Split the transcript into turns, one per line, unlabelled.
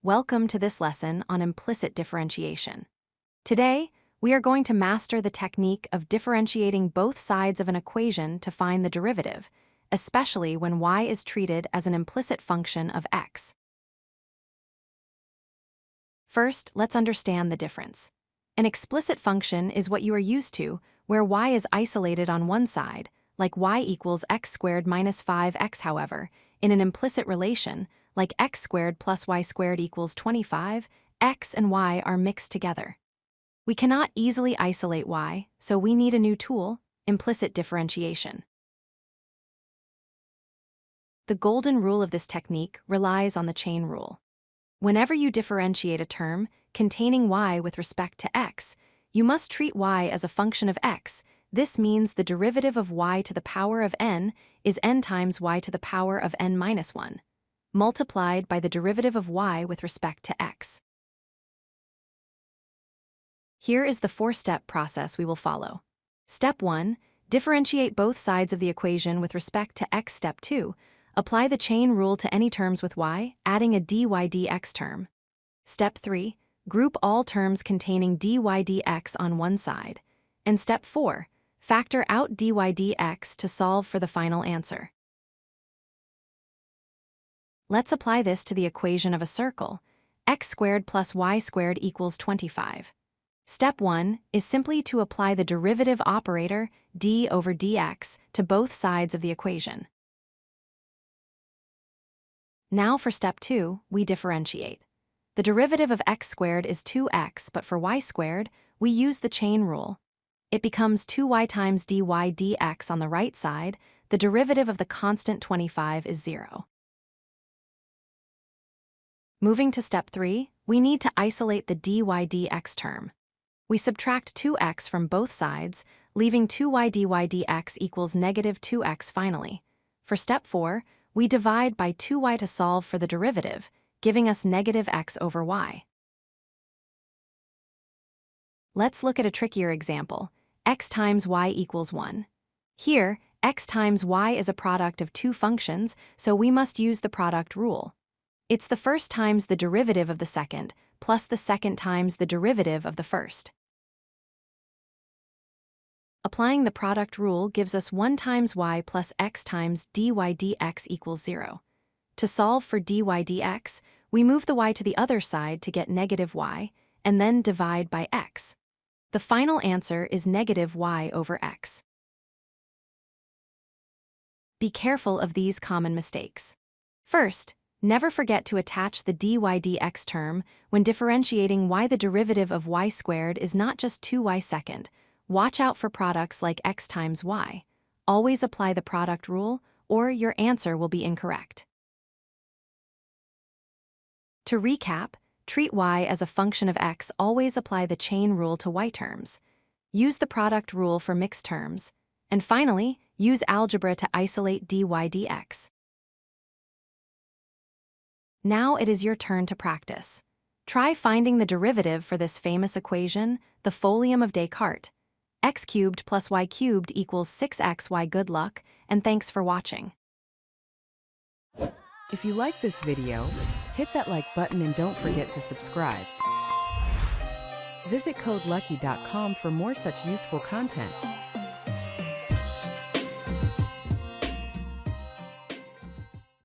Welcome to this lesson on implicit differentiation. Today, we are going to master the technique of differentiating both sides of an equation to find the derivative, especially when y is treated as an implicit function of x. First, let's understand the difference. An explicit function is what you are used to, where y is isolated on one side, like y equals x squared minus 5x. However, in an implicit relation, like x squared plus y squared equals 25, x and y are mixed together. We cannot easily isolate y, so we need a new tool, implicit differentiation. The golden rule of this technique relies on the chain rule. Whenever you differentiate a term containing y with respect to x, you must treat y as a function of x. This means the derivative of y to the power of n is n times y to the power of n minus 1, multiplied by the derivative of y with respect to x. Here is the four-step process we will follow. Step 1. Differentiate both sides of the equation with respect to x. Step 2. Apply the chain rule to any terms with y, adding a dy dx term. Step 3. Group all terms containing dy dx on one side. And Step 4. Factor out dy dx to solve for the final answer. Let's apply this to the equation of a circle. X squared plus y squared equals 25. Step 1 is simply to apply the derivative operator d over dx to both sides of the equation. Now for Step 2, we differentiate. The derivative of x squared is 2x, but for y squared, we use the chain rule. It becomes 2y times dy dx on the right side. The derivative of the constant 25 is 0. Moving to Step 3, we need to isolate the dy dx term. We subtract 2x from both sides, leaving 2y dy dx equals negative 2x finally. For Step 4, we divide by 2y to solve for the derivative, giving us negative x over y. Let's look at a trickier example. X times y equals 1. Here, x times y is a product of two functions, so we must use the product rule. It's the first times the derivative of the second, plus the second times the derivative of the first. Applying the product rule gives us 1 times y plus x times dy dx equals 0. To solve for dy dx, we move the y to the other side to get negative y, and then divide by x. The final answer is negative y over x. Be careful of these common mistakes. First, never forget to attach the dy dx term when differentiating y. The derivative of y squared is not just 2y second. Watch out for products like x times y. Always apply the product rule, or your answer will be incorrect. To recap, treat y as a function of x. Always apply the chain rule to y terms. Use the product rule for mixed terms. And finally, use algebra to isolate dy dx. Now it is your turn to practice. Try finding the derivative for this famous equation, the folium of Descartes. X cubed plus y cubed equals 6xy. Good luck, and thanks for watching.
If you like this video, hit that like button and don't forget to subscribe. Visit codelucky.com for more such useful content.